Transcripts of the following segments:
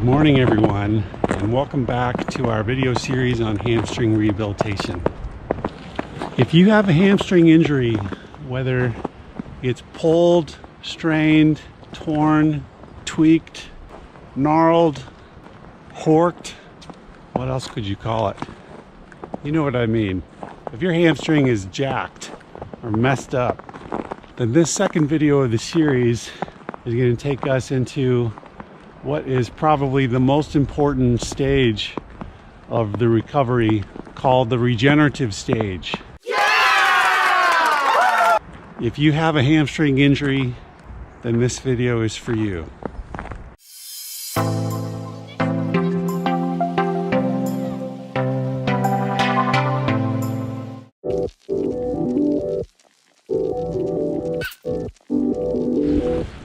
Good morning, everyone, and welcome back to our video series on hamstring rehabilitation. If you have a hamstring injury, whether it's pulled, strained, torn, tweaked, gnarled, horked, what else could you call it? You know what I mean. If your hamstring is jacked or messed up, then this second video of the series is going to take us into what is probably the most important stage of the recovery, called the regenerative stage. Yeah! If you have a hamstring injury, then this video is for you.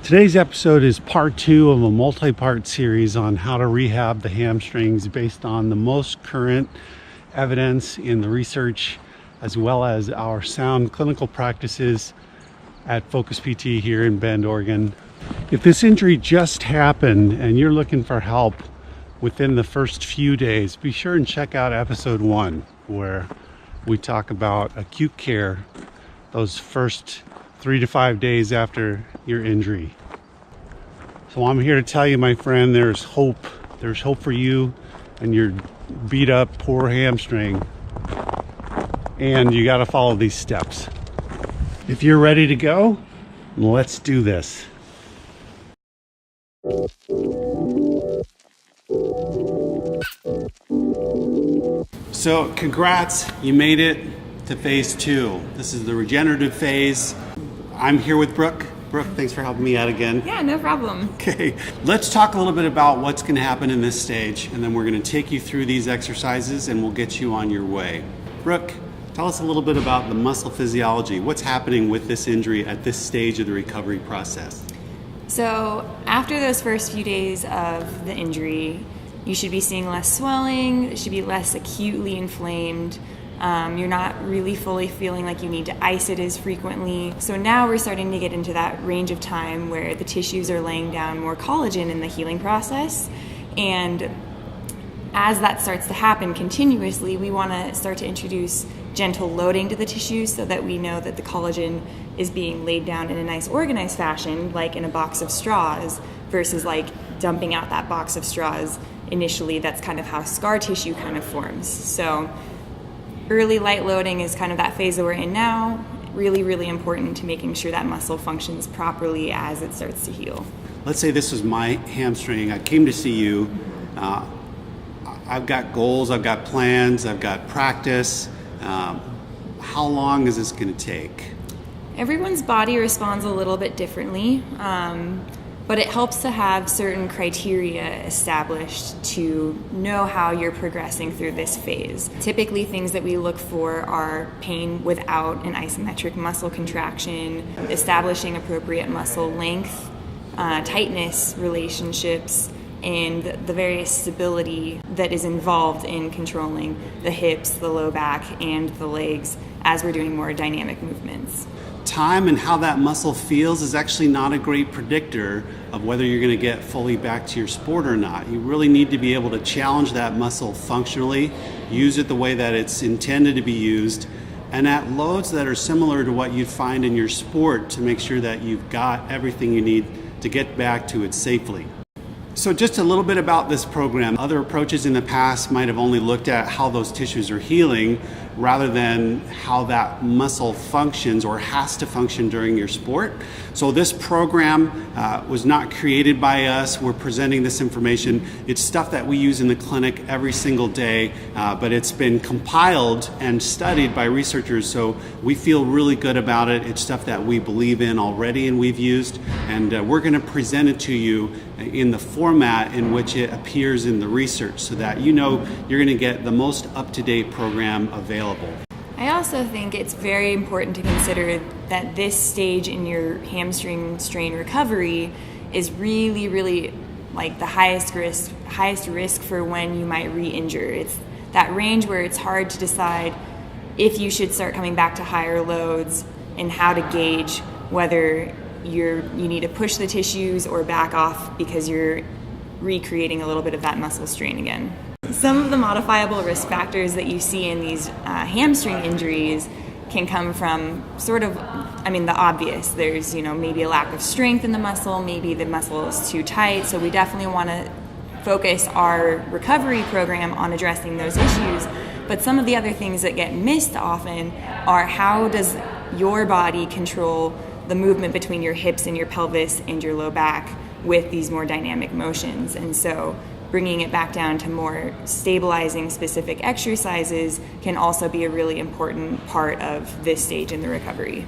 Today's episode is part 2 of a multi-part series on how to rehab the hamstrings based on the most current evidence in the research, as well as our sound clinical practices at Focus PT here in Bend, Oregon. If this injury just happened and you're looking for help within the first few days, be sure and check out episode 1, where we talk about acute care those first 3 to 5 days after your injury. So I'm here to tell you, my friend, there's hope. There's hope for you and your beat up, poor hamstring. And you got to follow these steps. If you're ready to go, let's do this. So congrats, you made it to phase 2. This is the regenerative phase. I'm here with Brooke. Brooke, thanks for helping me out again. Yeah, no problem. Okay, let's talk a little bit about what's going to happen in this stage, and then we're going to take you through these exercises and we'll get you on your way. Brooke, tell us a little bit about the muscle physiology. What's happening with this injury at this stage of the recovery process? So after those first few days of the injury, you should be seeing less swelling, it should be less acutely inflamed. You're not really fully feeling like you need to ice it as frequently. So now we're starting to get into that range of time where the tissues are laying down more collagen in the healing process. And as that starts to happen continuously, we want to start to introduce gentle loading to the tissues so that we know that the collagen is being laid down in a nice organized fashion, like in a box of straws, versus like dumping out that box of straws initially. That's kind of how scar tissue kind of forms. So early light loading is kind of that phase that we're in now. Really, really important to making sure that muscle functions properly as it starts to heal. Let's say this was my hamstring. I came to see you. I've got goals, I've got plans, I've got practice. How long is this going to take? Everyone's body responds a little bit differently, but it helps to have certain criteria established to know how you're progressing through this phase. Typically, things that we look for are pain without an isometric muscle contraction, establishing appropriate muscle length, tightness relationships, and the various stability that is involved in controlling the hips, the low back, and the legs as we're doing more dynamic movements. Time and how that muscle feels is actually not a great predictor of whether you're going to get fully back to your sport or not. You really need to be able to challenge that muscle functionally, use it the way that it's intended to be used, and at loads that are similar to what you'd find in your sport to make sure that you've got everything you need to get back to it safely. So just a little bit about this program. Other approaches in the past might have only looked at how those tissues are healing rather than how that muscle functions or has to function during your sport. So this program was not created by us. We're presenting this information. It's stuff that we use in the clinic every single day, but it's been compiled and studied by researchers, so we feel really good about it. It's stuff that we believe in already and we've used, and we're going to present it to you in the format in which it appears in the research so that you know you're going to get the most up-to-date program available. I also think it's very important to consider that this stage in your hamstring strain recovery is really, really like the highest risk for when you might re-injure. It's that range where it's hard to decide if you should start coming back to higher loads and how to gauge whether you need to push the tissues or back off because you're recreating a little bit of that muscle strain again. Some of the modifiable risk factors that you see in these hamstring injuries can come from the obvious. There's, maybe a lack of strength in the muscle, maybe the muscle is too tight. So we definitely want to focus our recovery program on addressing those issues. But some of the other things that get missed often are how does your body control the movement between your hips and your pelvis and your low back with these more dynamic motions. And so bringing it back down to more stabilizing specific exercises can also be a really important part of this stage in the recovery.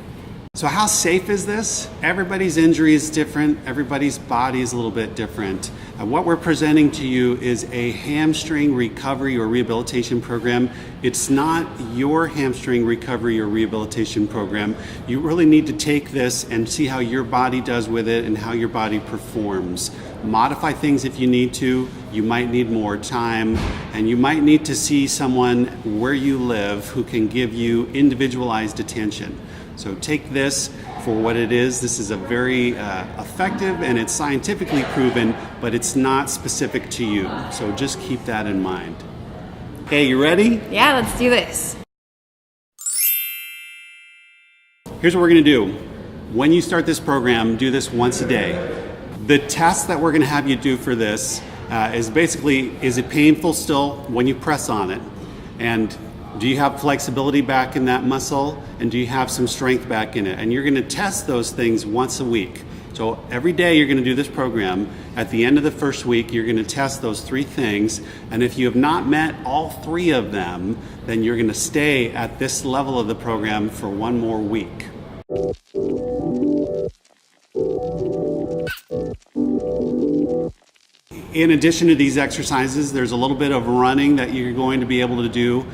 So how safe is this? Everybody's injury is different. Everybody's body is a little bit different. What we're presenting to you is a hamstring recovery or rehabilitation program. It's not your hamstring recovery or rehabilitation program. You really need to take this and see how your body does with it and how your body performs. Modify things if you need to. You might need more time, and you might need to see someone where you live who can give you individualized attention. So take this for what it is. This is a very effective, and it's scientifically proven, but it's not specific to you. So just keep that in mind. Okay, you ready? Yeah, let's do this. Here's what we're gonna do. When you start this program, do this once a day. The test that we're gonna have you do for this is basically, is it painful still when you press on it? And do you have flexibility back in that muscle? And do you have some strength back in it? And you're gonna test those things once a week. So every day you're gonna do this program. At the end of the first week, you're gonna test those 3 things. And if you have not met all 3 of them, then you're gonna stay at this level of the program for 1 more week. In addition to these exercises, there's a little bit of running that you're going to be able to do.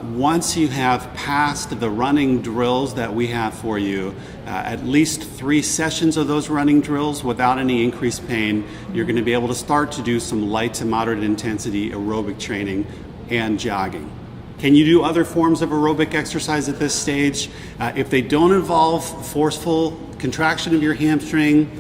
Once you have passed the running drills that we have for you, at least 3 sessions of those running drills without any increased pain, you're going to be able to start to do some light to moderate intensity aerobic training and jogging. Can you do other forms of aerobic exercise at this stage? If they don't involve forceful contraction of your hamstring,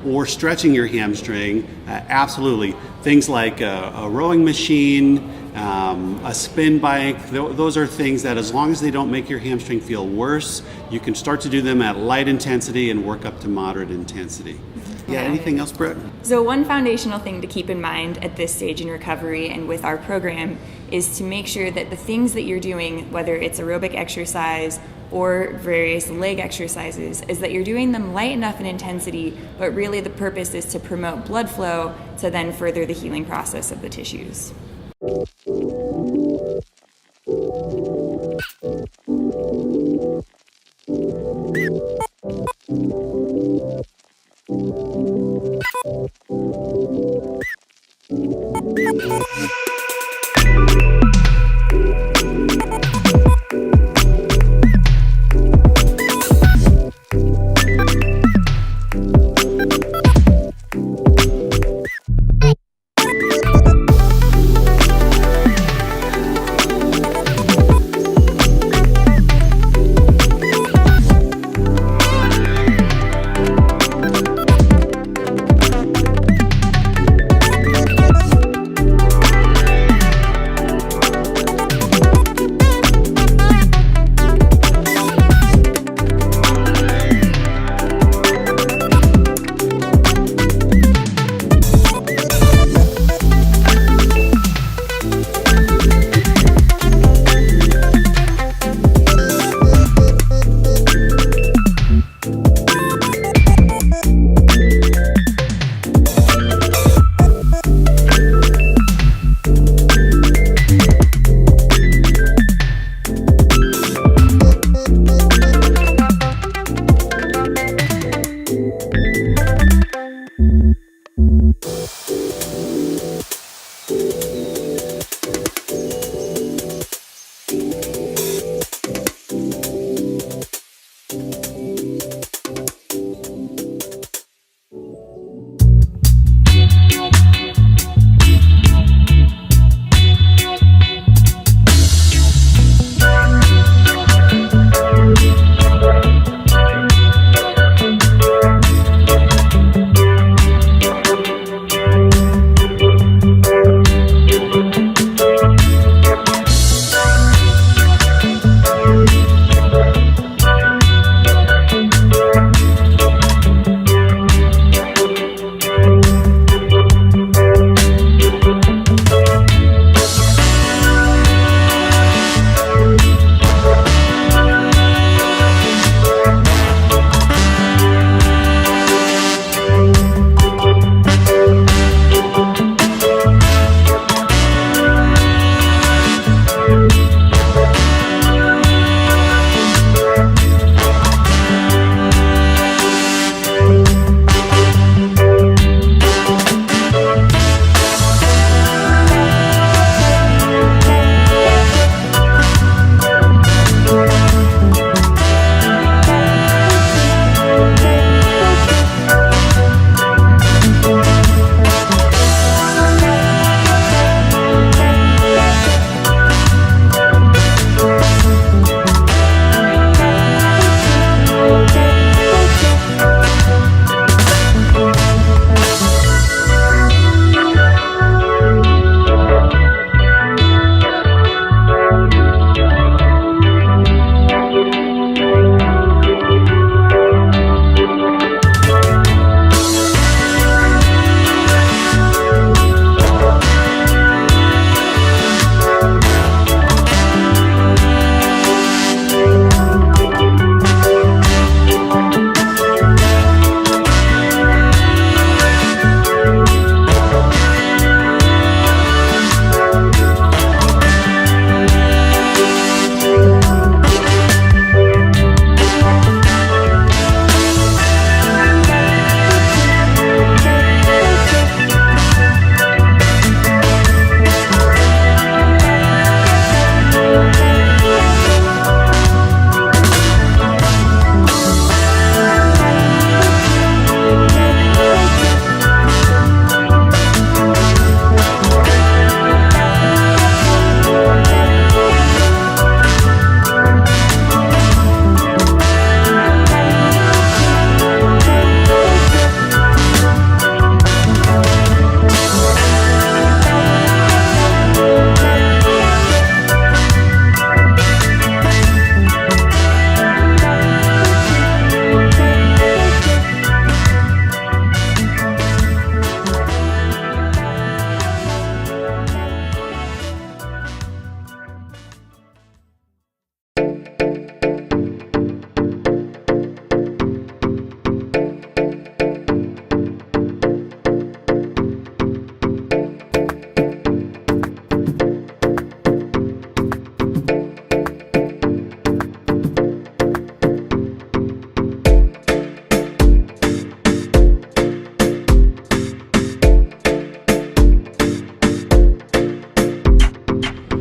or stretching your hamstring, absolutely. Things like a rowing machine, a spin bike, those are things that as long as they don't make your hamstring feel worse, you can start to do them at light intensity and work up to moderate intensity. Yeah, anything else, Brett? So one foundational thing to keep in mind at this stage in recovery and with our program is to make sure that the things that you're doing, whether it's aerobic exercise or various leg exercises, is that you're doing them light enough in intensity, but really the purpose is to promote blood flow to then further the healing process of the tissues.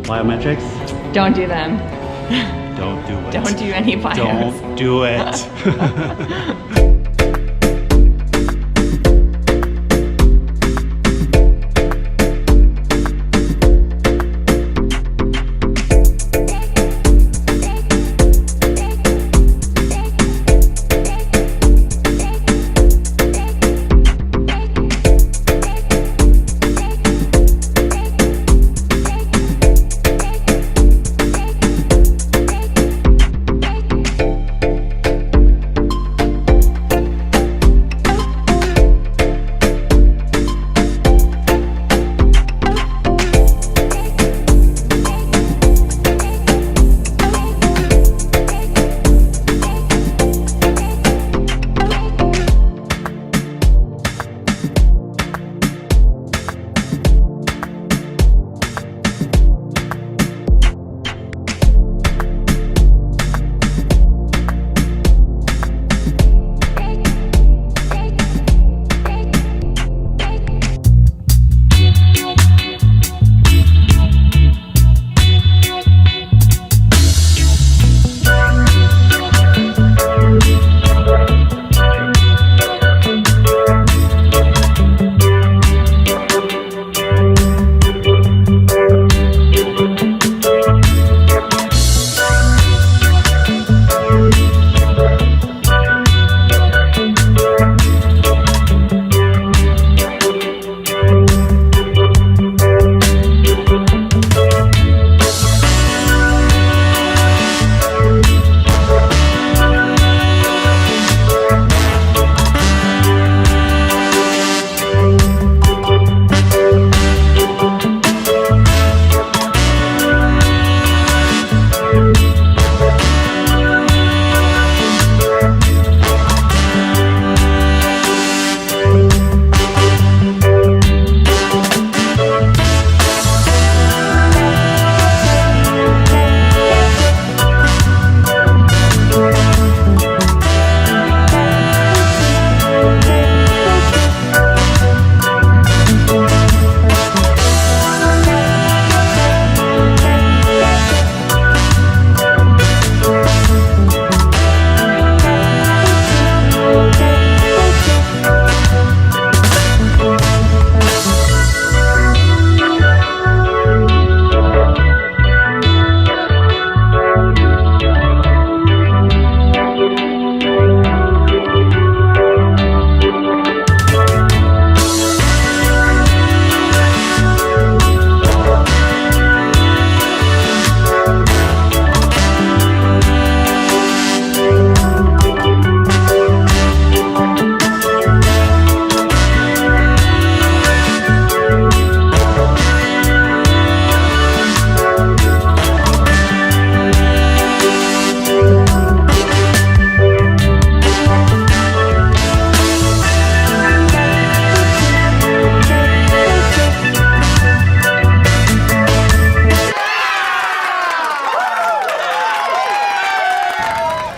Plyometrics? Don't do them. Don't do it. Don't do any plyos. Don't do it.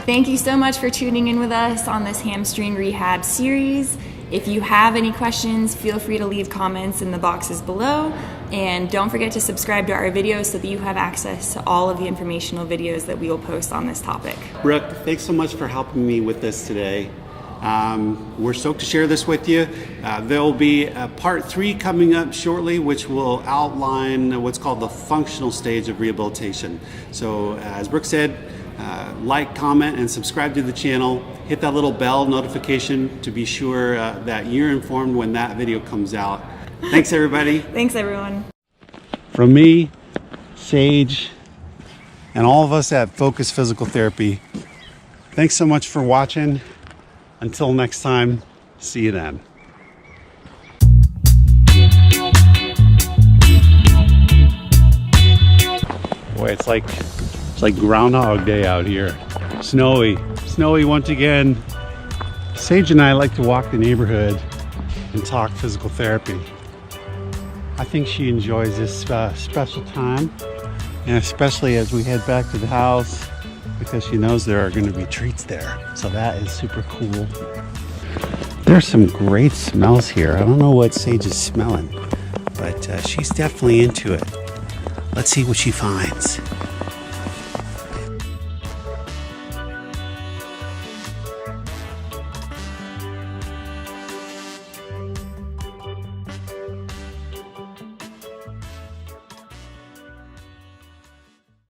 Thank you so much for tuning in with us on this hamstring rehab series. If you have any questions, feel free to leave comments in the boxes below. And don't forget to subscribe to our videos so that you have access to all of the informational videos that we will post on this topic. Brooke, thanks so much for helping me with this today. We're stoked to share this with you. There'll be a part 3 coming up shortly, which will outline what's called the functional stage of rehabilitation. So as Brooke said, like, comment, and subscribe to the channel. Hit that little bell notification to be sure that you're informed when that video comes out. Thanks, everybody. Thanks, everyone. From me, Sage, and all of us at Focus Physical Therapy, thanks so much for watching. Until next time, see you then. Boy, it's like Groundhog Day out here. Snowy once again. Sage and I like to walk the neighborhood and talk physical therapy. I think she enjoys this special time, and especially as we head back to the house, because she knows there are going to be treats there. So that is super cool. There's some great smells here. I don't know what Sage is smelling, but she's definitely into it. Let's see what she finds.